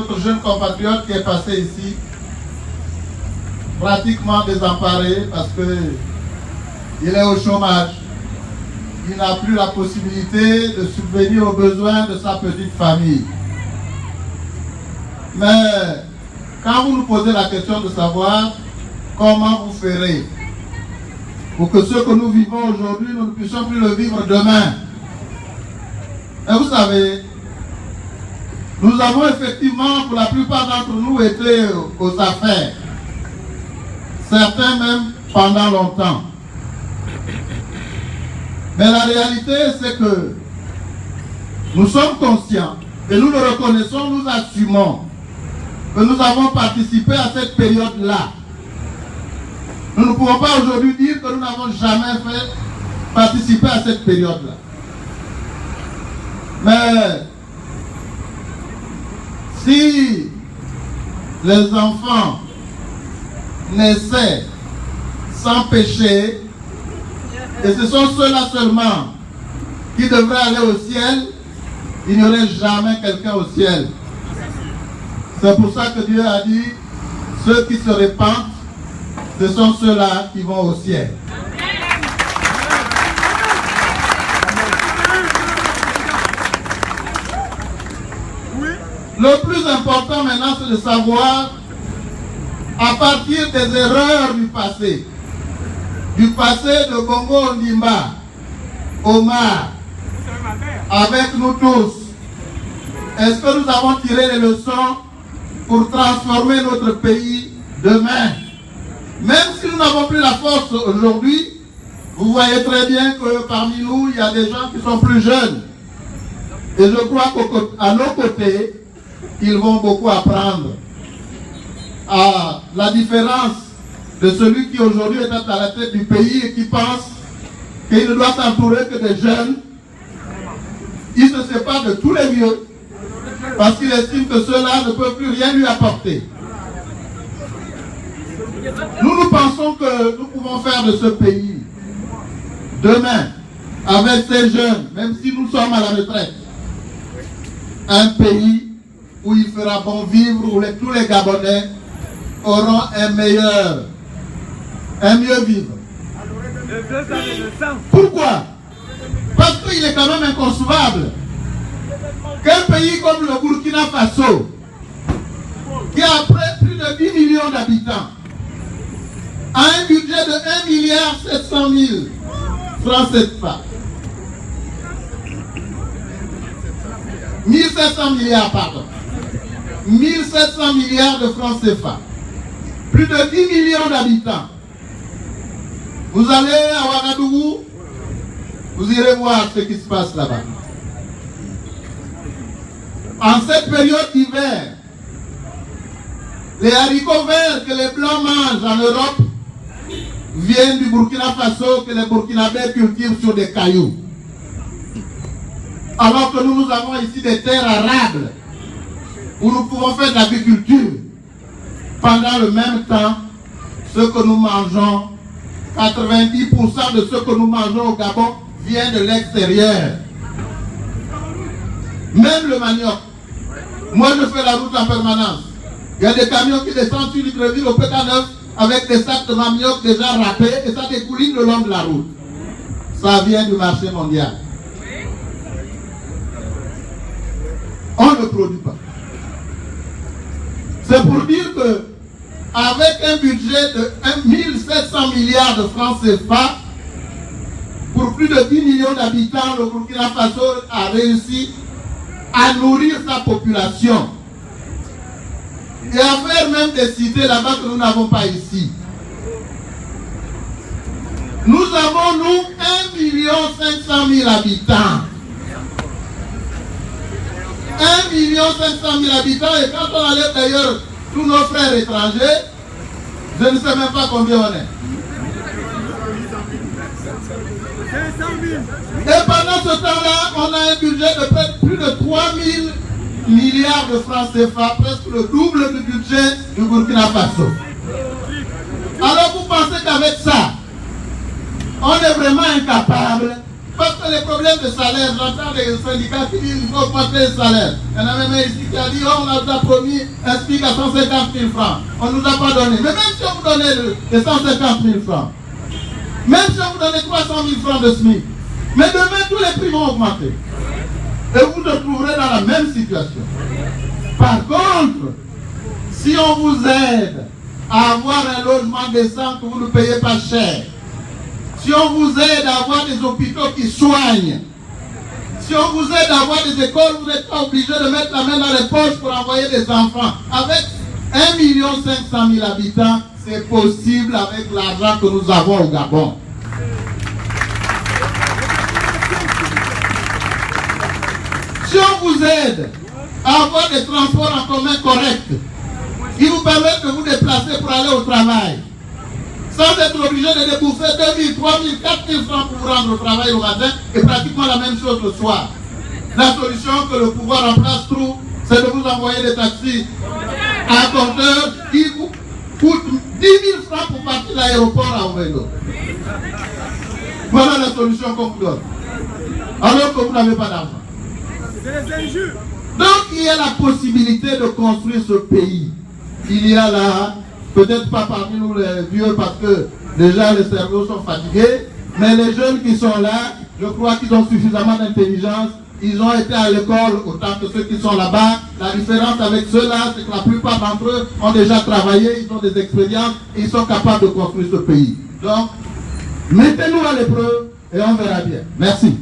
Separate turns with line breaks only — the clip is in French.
notre jeune compatriote qui est passé ici, pratiquement désemparé parce qu'il est au chômage. Il n'a plus la possibilité de subvenir aux besoins de sa petite famille. Mais quand vous nous posez la question de savoir comment vous ferez pour que ce que nous vivons aujourd'hui, nous ne puissions plus le vivre demain. Et vous savez, nous avons effectivement, pour la plupart d'entre nous, été aux affaires. Certains même pendant longtemps. Mais la réalité, c'est que nous sommes conscients et nous le reconnaissons, nous assumons que nous avons participé à cette période-là. Nous ne pouvons pas aujourd'hui dire que nous n'avons jamais participé à cette période-là. Mais si les enfants naissaient sans péché, et ce sont ceux-là seulement qui devraient aller au ciel, il n'y aurait jamais quelqu'un au ciel. C'est pour ça que Dieu a dit, ceux qui se repentent, ce sont ceux-là qui vont au ciel. Le plus important maintenant, c'est de savoir, à partir des erreurs du passé de Bongo Ondimba, Omar, avec nous tous, est-ce que nous avons tiré les leçons pour transformer notre pays demain? Même si nous n'avons plus la force aujourd'hui, vous voyez très bien que parmi nous, il y a des gens qui sont plus jeunes. Et je crois qu'à nos côtés, ils vont beaucoup apprendre. À la différence de celui qui aujourd'hui est à la tête du pays et qui pense qu'il ne doit s'entourer que des jeunes, il se sépare de tous les vieux parce qu'il estime que ceux-là ne peuvent plus rien lui apporter. Nous pensons que nous pouvons faire de ce pays, demain, avec ces jeunes, même si nous sommes à la retraite, un pays où il fera bon vivre, où tous les Gabonais auront un mieux vivre. Pourquoi? Parce qu'il est quand même inconcevable qu'un pays comme le Burkina Faso, qui a plus de 10 millions d'habitants, a un budget de 1,7 milliard francs CFA. 1700 milliards, pardon. 1700 milliards de francs CFA. Plus de 10 millions d'habitants. Vous allez à Ouagadougou, vous irez voir ce qui se passe là-bas. En cette période d'hiver, les haricots verts que les Blancs mangent en Europe viennent du Burkina Faso, que les Burkinabés cultivent sur des cailloux. Alors que nous avons ici des terres arables où nous pouvons faire de l'agriculture. Pendant le même temps, ce que nous mangeons, 90% de ce que nous mangeons au Gabon vient de l'extérieur. Même le manioc. Moi, je fais la route en permanence. Il y a des camions qui descendent sur Libreville au PK9 avec des sacs de manioc déjà râpés et ça découline le long de la route. Ça vient du marché mondial. On ne produit pas. C'est pour dire que avec un budget de 1700 milliards de francs CFA, pour plus de 10 millions d'habitants, le Burkina Faso a réussi à nourrir sa population et à faire même des cités là-bas que nous n'avons pas ici. Nous avons, nous, 1 500 000 habitants. 1 500 000 habitants, et quand on enlève d'ailleurs tous nos frères étrangers, je ne sais même pas combien on est. Et pendant ce temps-là, on a un budget de plus de 3 000 milliards de francs CFA, presque le double du budget du Burkina Faso. Alors vous pensez qu'avec ça, on est vraiment incapable, parce que que les problèmes de salaire, j'entends les syndicats qui disent qu'il faut augmenter le salaire. Il y en a même ici qui a dit oh, on a déjà promis un SMIC à 150 000 francs. On ne nous a pas donné. Mais même si on vous donnait les 150 000 francs, même si on vous donnait 300 000 francs de SMIC, mais demain tous les prix vont augmenter. Et vous vous retrouverez dans la même situation. Par contre, si on vous aide à avoir un logement décent que vous ne payez pas cher, si on vous aide à avoir des hôpitaux qui soignent, si on vous aide à avoir des écoles, vous n'êtes pas obligé de mettre la main dans les poches pour envoyer des enfants. Avec 1 500 000 habitants, c'est possible avec l'argent que nous avons au Gabon. Si on vous aide à avoir des transports en commun corrects, qui vous permettent de vous déplacer pour aller au travail, sans être obligé de débourser 2 000, 3 000, 4 000 francs pour vous rendre au travail au matin, et pratiquement la même chose le soir. La solution que le pouvoir en place trouve, c'est de vous envoyer des taxis à un compteur qui vous coûte 10 000 francs pour partir de l'aéroport à vélo. Voilà la solution qu'on vous donne. Alors que vous n'avez pas d'argent. Donc il y a la possibilité de construire ce pays. Il y a là, peut-être pas parmi nous les vieux parce que déjà les cerveaux sont fatigués, mais les jeunes qui sont là, je crois qu'ils ont suffisamment d'intelligence. Ils ont été à l'école autant que ceux qui sont là-bas. La différence avec ceux-là, c'est que la plupart d'entre eux ont déjà travaillé, ils ont des expériences et ils sont capables de construire ce pays. Donc, mettez-nous à l'épreuve et on verra bien. Merci.